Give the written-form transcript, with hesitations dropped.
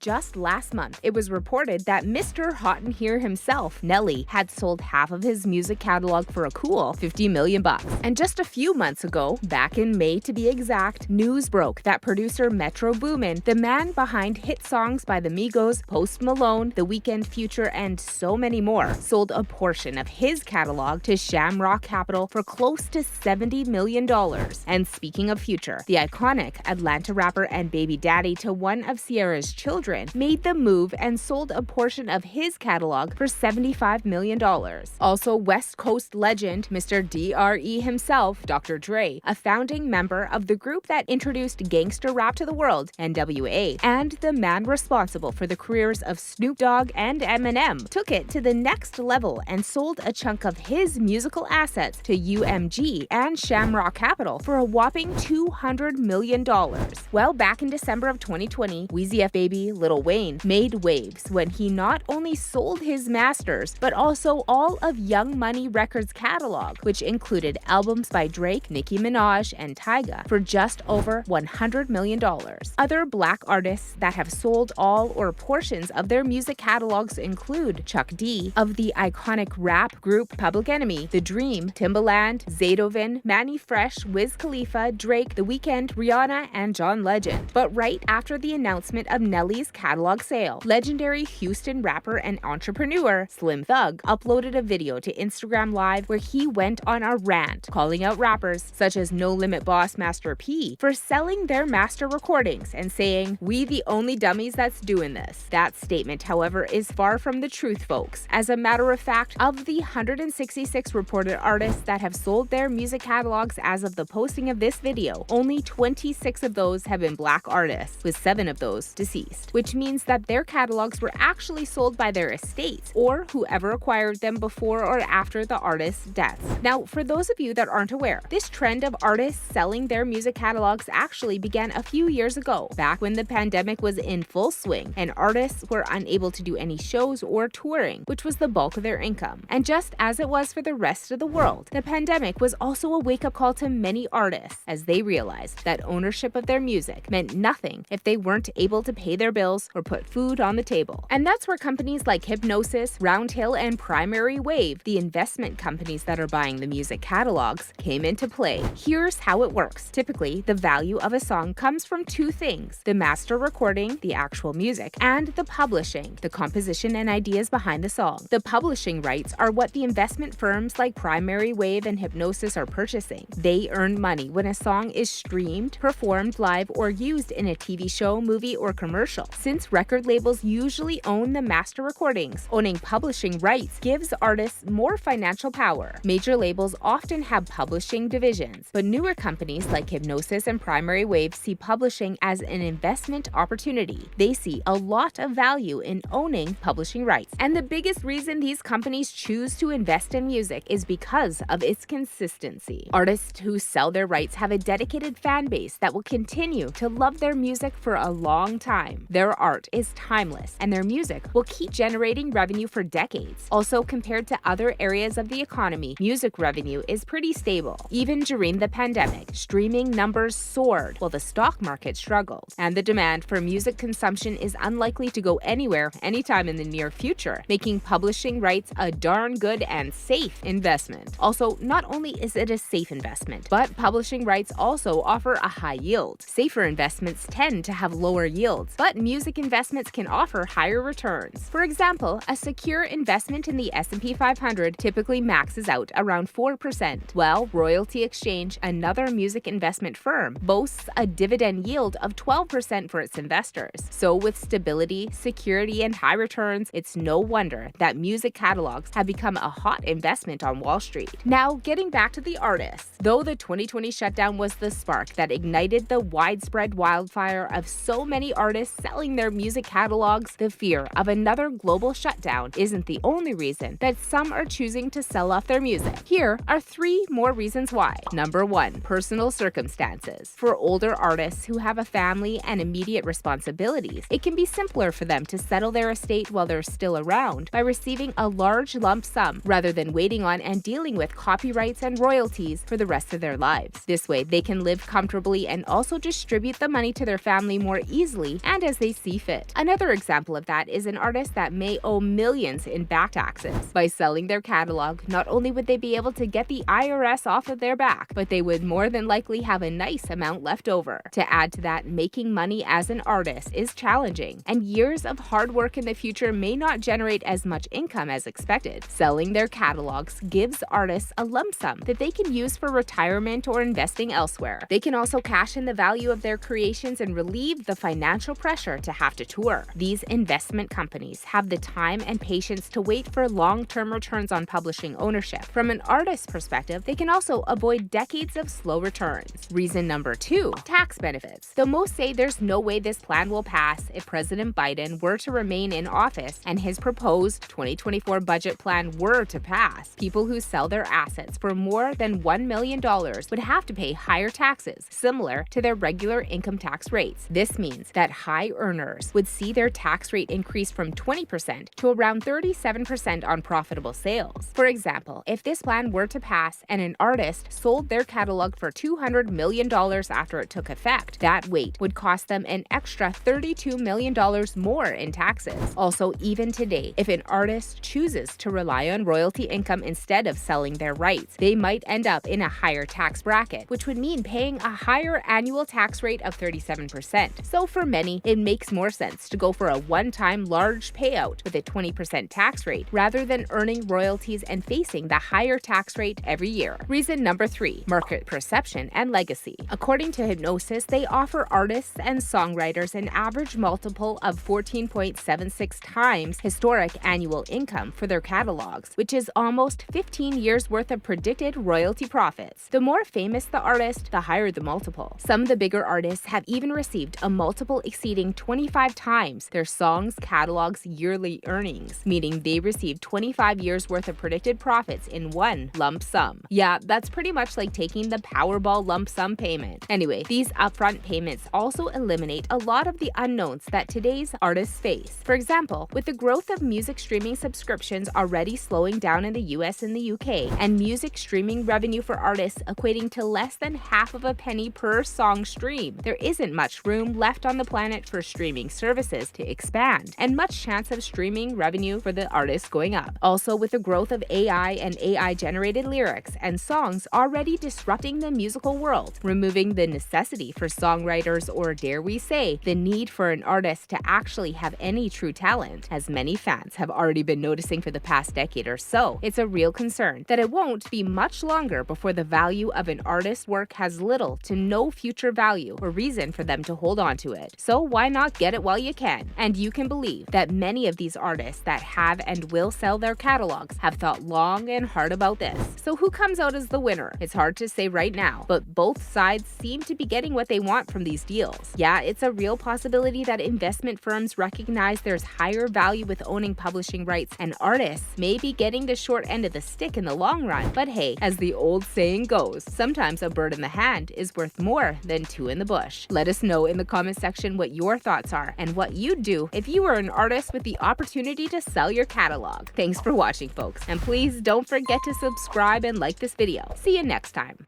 just last month, it was reported that Mr. Hot in Here himself, Nelly, had sold half of his music catalog for a cool $50 million. And just a few months ago, back in May to be exact, news broke that producer Metro Boomin, the man behind hit songs by the Migos, Post Malone, The Weeknd, Future, and so many more, sold a portion of his catalog to Shamrock Capital for close to $70 million. And speaking of Future, the iconic Atlanta rapper and baby daddy to one of Ciara's children made the move and sold a portion of his catalog for $75 million. Also, West Coast legend Mr. D.R.E. himself, Dr. Dre, a founding member of the group that introduced gangster rap to the world, NWA, and the man responsible for the careers of Snoop Dogg and Eminem, took it to the next level and sold a chunk of his musical assets to UMG and Shamrock Capital for a whopping $200 million. Well, back in December of 2020, Weezy F Baby Lil Wayne made waves when he not only sold his masters, but also all of Young Money Records' catalog, which included albums by Drake, Nicki Minaj, and Tyga, for just over $100 million. Other Black artists that have sold all or portions of their music catalogs include Chuck D of the iconic rap group Public Enemy, The Dream, Timbaland, Zaytoven, Manny Fresh, Wiz Khalifa, Drake, The Weeknd, Rihanna, and John Legend. But right after the announcement of Nelly's catalog sale, legendary Houston rapper and entrepreneur Slim Thug uploaded a video to Instagram Live where he went on a rant, calling out rappers such as No Limit Boss Master P for selling their master recordings and saying, "We the only dummies that's doing this." That statement, however, is far from the truth, folks. As a matter of fact, of the 166 reported artists that have sold their music catalogs as of the posting of this video, only 26 of those have been Black artists, with 7 of those deceased, which means that their catalogs were actually sold by their estates or whoever acquired them before or after the artist's deaths. Now, for those of you that aren't aware, this trend of artists selling their music catalogs actually began a few years ago, back when the pandemic was in full swing and artists were unable to do any shows or touring, which was the bulk of their income. And just as it was for the rest of the world, the pandemic was also a wake-up call to many artists as they realized that ownership of their music meant nothing if they weren't able to pay their bills or put food on the table. And that's where companies like Hipgnosis, Roundhill, and Primary Wave, the investment companies that are buying the music catalogs, came into play. Here's how it works. Typically, the value of a song comes from 2 things: the master recording, the actual music, and the publishing, the composition and ideas behind the song. The publishing rights are what the investment firms like Primary Wave and Hipgnosis are purchasing. They earn money when a song is streamed, performed live, or used in a TV show, movie, or commercial. Since record labels usually own the master recordings, owning publishing rights gives artists more financial power. Major labels often have publishing divisions, but newer companies like Hipgnosis and Primary Wave see publishing as an investment opportunity. They see a lot of value in owning publishing rights. And the biggest reason these companies choose to invest in music is because of its consistency. Artists who sell their rights have a dedicated fan base that will continue to love their music for a long time. Their art is timeless, and their music will keep generating revenue for decades. Also, compared to other areas of the economy, music revenue is pretty stable. Even during the pandemic, streaming numbers soared while the stock market struggled, and the demand for music consumption is unlikely to go anywhere anytime in the near future, making publishing rights a darn good and safe investment. Also, not only is it a safe investment, but publishing rights also offer a high yield. Safer investments tend to have lower yields, but music investments can offer higher returns. For example, a secure investment in the S&P 500 typically maxes out around 4%, while Royalty Exchange, another music investment firm, boasts a dividend yield of 12% for its investors. So with stability, security, and high returns, it's no wonder that music catalogs have become a hot investment on Wall Street. Now, getting back to the artists. Though the 2020 shutdown was the spark that ignited the widespread wildfire of so many artists selling their music catalogs, the fear of another global shutdown isn't the only reason that some are choosing to sell off their music. Here are 3 more reasons why. Number 1, personal circumstances. For older artists who have a family and immediate responsibilities, it can be simpler for them to settle their estate while they're still around by receiving a large lump sum rather than waiting on and dealing with copyrights and royalties for the rest of their lives. This way, they can live comfortably and also distribute the money to their family more easily and as they see fit. Another example of that is an artist that may owe millions in back taxes. By selling their catalog, not only would they be able to get the IRS off of their back, but they would more than likely have a nice amount left over. To add to that, making money as an artist is challenging, and years of hard work in the future may not generate as much income as expected. Selling their catalogs gives artists a lump sum that they can use for retirement or investing elsewhere. They can also cash in the value of their creations and relieve the financial pressure to have to tour. These investment companies have the time and patience to wait for long-term returns on publishing ownership. From an artist's perspective, they can also avoid decades of slow returns. Reason number 2, tax benefits. Though most say there's no way this plan will pass if President Biden were to remain in office and his proposed 2024 budget plan were to pass, people who sell their assets for more than $1 million would have to pay higher taxes, similar to their regular income tax rates. This means that high earners would see their tax rate increase from 20% to around 37% on profitable sales. For example, if this plan were to pass and an artist sold their catalog for $200 million after it took effect, that weight would cost them an extra $32 million more in taxes. Also, even today, if an artist chooses to rely on royalty income instead of selling their rights, they might end up in a higher tax bracket, which would mean paying a higher annual tax rate of 37%. So for many, it makes more sense to go for a one-time large payout with a 20% tax rate rather than earning royalties and facing the higher tax rate every year. Reason number 3, market perception and legacy. According to Hypnosis, they offer artists and songwriters an average multiple of 14.76 times historic annual income for their catalogs, which is almost 15 years worth of predicted royalty profits. The more famous the artist, the higher the multiple. Some of the bigger artists have even received a multiple exceeding 25 times their song's catalog's yearly earnings, meaning they received 25 years worth of predicted profits in one lump sum. Yeah, that's pretty much like taking the Powerball lump sum payment. Anyway, these upfront payments also eliminate a lot of the unknowns that today's artists face. For example, with the growth of music streaming subscriptions already slowing down in the US and the UK, and music streaming revenue for artists equating to less than half of a penny per song stream, there isn't much room left on the planet for streaming services to expand, and much chance of streaming revenue for the artists going up. Also, with the growth of AI and AI-generated lyrics and songs already disrupting the musical world, removing the necessity for songwriters, or dare we say, the need for an artist to actually have any true talent, as many fans have already been noticing for the past decade or so, it's a real concern that it won't be much longer before the value of an artist's work has little to no future value or reason for them to hold on to it. So why not get it while you can? And you can believe that many of these artists that have and will sell their catalogs have thought long and hard about this. So who comes out as the winner? It's hard to say right now, but both sides seem to be getting what they want from these deals. Yeah, it's a real possibility that investment firms recognize there's higher value with owning publishing rights, and artists may be getting the short end of the stick in the long run. But hey, as the old saying goes, sometimes a bird in the hand is worth more than two in the bush. Let us know in the comment section what your thoughts are and what you'd do if you were an artist with the opportunity to sell your catalog. Thanks for watching, folks, and please don't forget to subscribe and like this video. See you next time.